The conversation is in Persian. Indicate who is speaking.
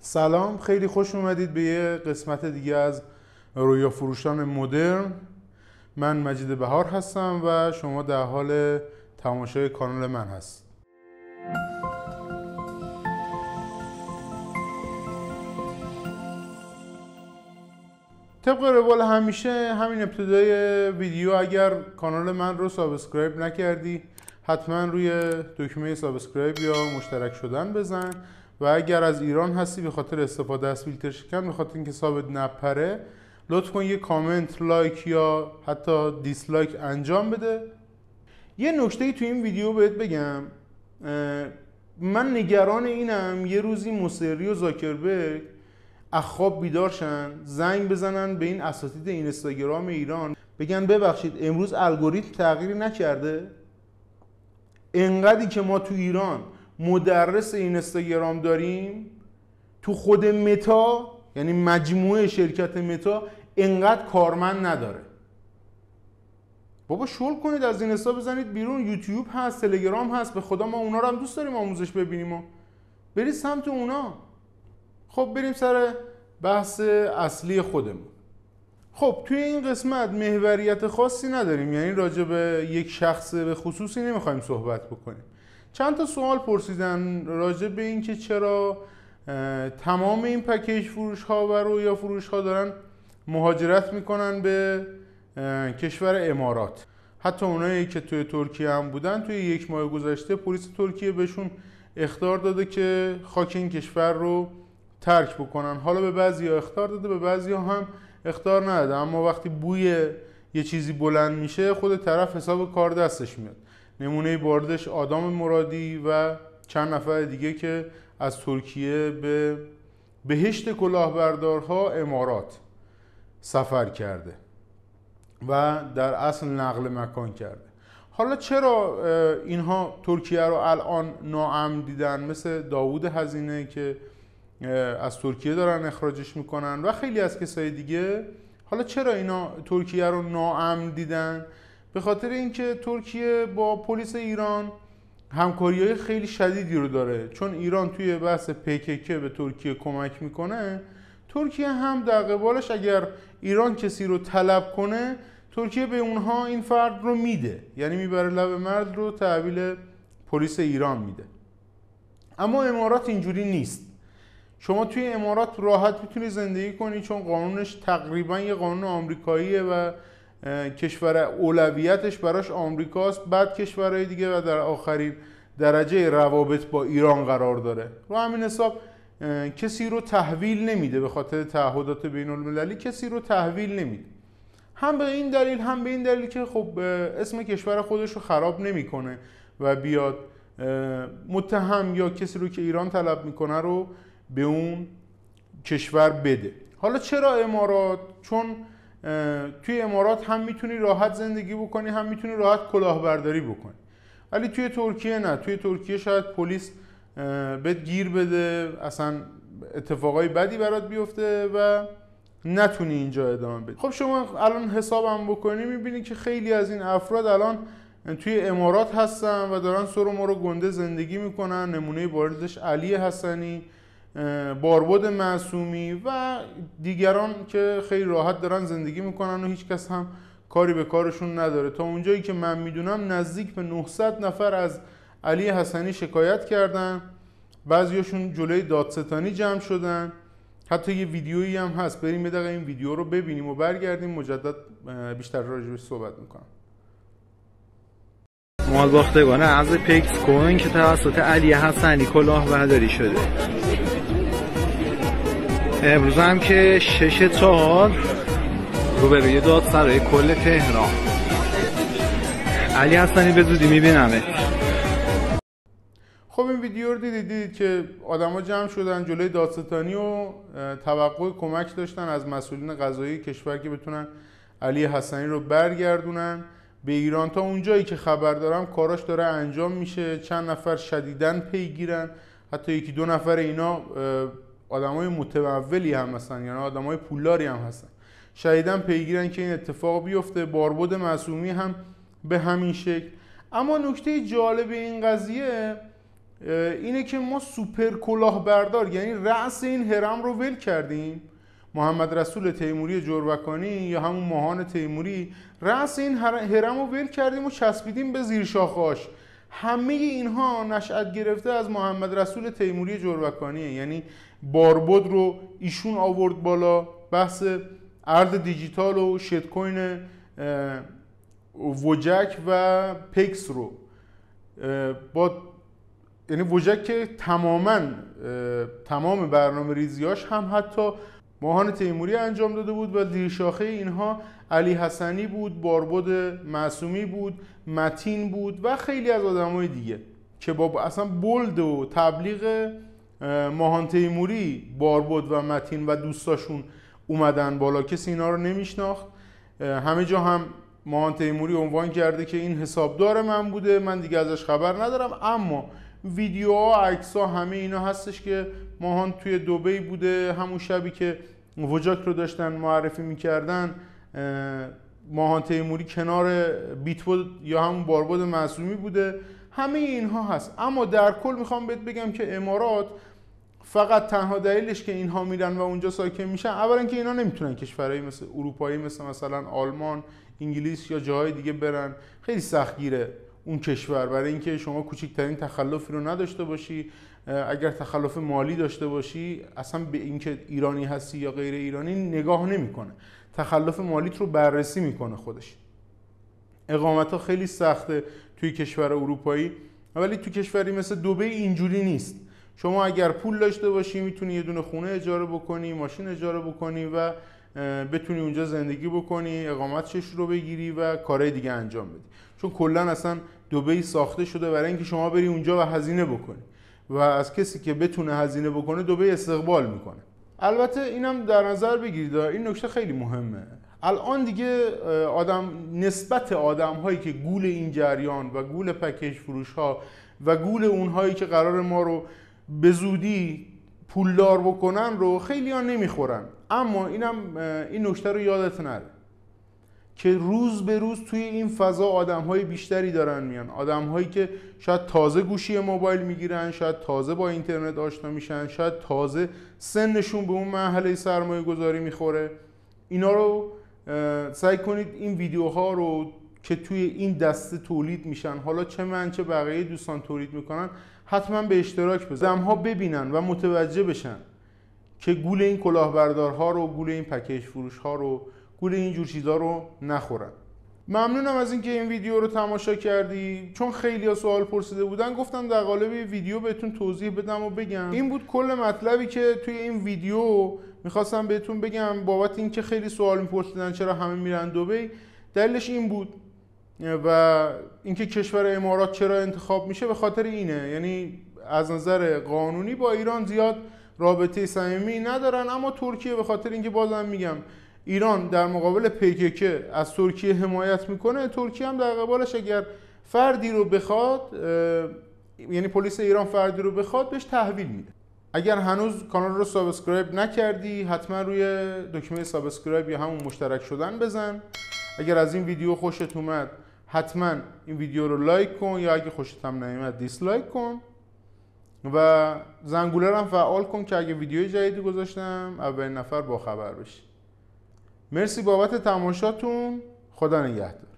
Speaker 1: سلام، خیلی خوش اومدید به یه قسمت دیگه از رویا فروشان مدرن. من مجید بهار هستم و شما در حال تماشای کانال من هست. طبق روال همیشه همین ابتدای ویدیو اگر کانال من رو سابسکرایب نکردی حتما روی دکمه سابسکرایب یا مشترک شدن بزن و اگر از ایران هستی به خاطر استفاده از فیلتر شکن، به خاطر اینکه حسابت نپره، لطف کن یه کامنت، لایک یا حتی دیسلایک انجام بده. یه نکته تو این ویدیو بهت بگم، من نگران اینم یه روزی مصری و زاکربرگ از خواب بیدار شن، زنگ بزنن به این اساتید اینستاگرام ایران بگن ببخشید امروز الگوریتم تغییری نکرده. انقدری که ما تو ایران مدرس اینستاگرام داریم، تو خود متا یعنی مجموعه شرکت متا انقدر کارمند نداره. بابا شل کنید، از اینستا بزنید بیرون. یوتیوب هست، تلگرام هست، به خدا ما اونا رو هم دوست داریم آموزش ببینیم و برید سمت اونا. خب بریم سر بحث اصلی خودمون. خب توی این قسمت محوریت خاصی نداریم، یعنی راجع به یک شخص به خصوصی نمیخوایم صحبت بکنیم. چند تا سوال پرسیدن راجع به این که چرا تمام این پکیج فروش ها و رویا فروش ها دارن مهاجرت میکنن به کشور امارات. حتی اونایی که توی ترکیه هم بودن، توی یک ماه گذشته پلیس ترکیه بهشون اخطار داده که خاک این کشور رو ترک بکنن. حالا به بعضیا اخطار داده، به بعضیا هم اخطار نداده، اما وقتی بوی یه چیزی بلند میشه خود طرف حساب کار دستش میاد. نمونه باردش آدم مرادی و چند نفر دیگه که از ترکیه به بهشت کلاهبردارها امارات سفر کرده و در اصل نقل مکان کرده. حالا چرا اینها ترکیه رو الان ناامن دیدن، مثل داوود هزینه که از ترکیه دارن اخراجش میکنن و خیلی از کسای دیگه؟ حالا چرا اینا ترکیه رو ناامن دیدن؟ به خاطر اینکه ترکیه با پلیس ایران همکاری‌های خیلی شدیدی رو داره، چون ایران توی بحث PKK به ترکیه کمک میکنه. ترکیه هم در قبالش اگر ایران کسی رو طلب کنه، ترکیه به اونها این فرد رو میده، یعنی میبره لب مرد رو تحویل پلیس ایران میده. اما امارات اینجوری نیست. شما توی امارات راحت میتونی زندگی کنی، چون قانونش تقریبا یه قانون آمریکاییه و کشور اولویتش براش آمریکاست، بعد کشورهای دیگه و در آخرین درجه روابط با ایران قرار داره. رو همین حساب کسی رو تحویل نمیده، به خاطر تعهدات بین المللی کسی رو تحویل نمیده. هم به این دلیل هم به این دلیل که خب اسم کشور خودش رو خراب نمیکنه و بیاد متهم یا کسی رو که ایران طلب میکنه رو به اون کشور بده. حالا چرا امارات؟ چون توی امارات هم میتونی راحت زندگی بکنی، هم میتونی راحت کلاهبرداری بکنی. ولی توی ترکیه نه. توی ترکیه شاید پلیس بهت گیر بده، اصلا اتفاقای بدی برات بیفته و نتونی اینجا ادامه بدی. خب شما الان حسابم بکنی میبینی که خیلی از این افراد الان توی امارات هستن و دارن سر و مرو گنده زندگی میکنن. نمونه باردش علی حسنی، باربد معصومی و دیگران که خیلی راحت دارن زندگی میکنن و هیچ کس هم کاری به کارشون نداره. تا اونجایی که من میدونم نزدیک به 900 نفر از علی حسنی شکایت کردن، بعضیاشون جلوی دادستانی جمع شدن. حتی یه ویدیویی هم هست، بریم یه دقیقه این ویدیو رو ببینیم و برگردیم مجدد بیشتر راجعش صحبت میکنم.
Speaker 2: مالباختگان از پیکس کوین که توسط علی حسنی کلاهبرداری شده. امروز هم که 6/4 روبروی دادسرای کل تهران. علی حسنی به زودی میبینمه.
Speaker 1: خب این ویدیو رو دیدید که آدما جمع شدن جلوی دادستانی و توقع کمک داشتن از مسئولین قضایی کشور که بتونن علی حسنی رو برگردونن به ایران. تا اونجایی که خبر دارم کاراش داره انجام میشه. چند نفر شدیداً پیگیرن، حتی یکی دو نفر اینا آدمای متمولی هم هستن، یعنی آدمای پولداری هم هستن، شدیداً پیگیرن که این اتفاق بیفته. باربد معصومی هم به همین شکل. اما نکته جالب این قضیه اینه که ما سوپر کلاهبردار، یعنی رأس این هرم رو ول کردیم. محمد رسول تیموری جربکانی یا همون ماهان تیموری، رأس این هرم رو ول کردیم و چسبیدیم به زیر شاخه‌اش. همه اینها نشأت گرفته از محمد رسول تیموری جربکانیه. یعنی باربد رو ایشون آورد بالا، بحث ارز دیجیتال و شیت کوین وجک و پکس رو با، یعنی وجک که تمام برنامه ریزیاش هم حتی ماهان تیموری انجام داده بود و زیر شاخه اینها علی حسنی بود، باربد معصومی بود، متین بود و خیلی از آدمای دیگه که با اصلا بولد و تبلیغ ماهان تیموری باربد و متین و دوستاشون اومدن بالا. کسی اینا رو نمیشناخت. همه جا هم ماهان تیموری عنوان کرده که این حسابدار من بوده، من دیگه ازش خبر ندارم. اما ویدیوها، عکس‌ها، همه اینا هستش که ماهان توی دبی بوده، همون شبی که وجاک رو داشتن معرفی میکردن ماهان تیموری کنار بیتبول یا همون باربد معصومی بوده. همه اینها هست. اما در کل میخوام بهت بگم که امارات فقط تنها دلیلش که اینها میرن و اونجا ساکن میشن، اولا که اینا نمیتونن کشورهای مثل اروپایی مثلا آلمان، انگلیس یا جاهای دیگه برن. خیلی سختگیره اون کشور برای اینکه شما کوچکترین تخلفی رو نداشته باشی. اگر تخلف مالی داشته باشی اصلا به اینکه ایرانی هستی یا غیر ایرانی نگاه نمیکنه، تخلف مالیت رو بررسی میکنه خودش. اقامت ها خیلی سخته توی کشور اروپایی، ولی توی کشوری مثل دبی اینجوری نیست. شما اگر پول داشته باشی میتونی یه دونه خونه اجاره بکنی، ماشین اجاره بکنی و بتونی اونجا زندگی بکنی، اقامتش رو بگیری و کارهای دیگه انجام بدی. چون کلا اصلا دبی ساخته شده برای اینکه شما بری اونجا و هزینه بکنی و از کسی که بتونه هزینه بکنه دبی استقبال میکنه. البته اینم در نظر بگیرید، این نکته خیلی مهمه. الان دیگه نسبت آدم هایی که گول این جریان و گول پکیج فروش ها و گول اونهایی که قرار ما رو به زودی پولدار بکنن رو خیلی ها نمیخورن. اما این نکته رو یادت نره که روز به روز توی این فضا آدم‌های بیشتری دارن میان، آدم‌هایی که شاید تازه گوشی موبایل میگیرن، شاید تازه با اینترنت آشنا میشن، شاید تازه سنشون به اون مرحله سرمایه گذاری میخوره. اینا رو سعی کنید این ویدیوها رو که توی این دسته تولید میشن، حالا چه من چه بقیه دوستان تولید میکنن، حتما به اشتراک بذارید، آدم‌ها ببینن و متوجه بشن که گول این کلاهبردارها رو، گول این پکیج فروش‌ها رو، گول این جور چیزا رو نخورن. ممنونم از اینکه این ویدیو رو تماشا کردی. چون خیلی‌ها سوال پرسیده بودن گفتم در قالب ویدیو بهتون توضیح بدم و بگم. این بود کل مطلبی که توی این ویدیو میخواستم بهتون بگم. بابت اینکه خیلی سوال میپرسیدن چرا همه میرن دبی، دلیلش این بود. و اینکه کشور امارات چرا انتخاب میشه به خاطر اینه. یعنی از نظر قانونی با ایران زیاد رابطه صمیمی ندارن، اما ترکیه به خاطر اینکه بازم میگم ایران در مقابل PKK از ترکیه حمایت میکنه، ترکیه هم در قبالش اگر فردی رو بخواد، یعنی پلیس ایران فردی رو بخواد بهش تحویل میده. اگر هنوز کانال رو سابسکرایب نکردی حتما روی دکمه سابسکرایب یا همون مشترک شدن بزن. اگر از این ویدیو خوشت اومد حتما این ویدیو رو لایک کن، یا اگه خوشت هم نیومد دیسلایک کن و زنگوله رو هم فعال کن که اگه ویدیوی جدیدی گذاشتم اولین نفر با خبر بشی. مرسی بابت تماشاتون. خدا نگهدار.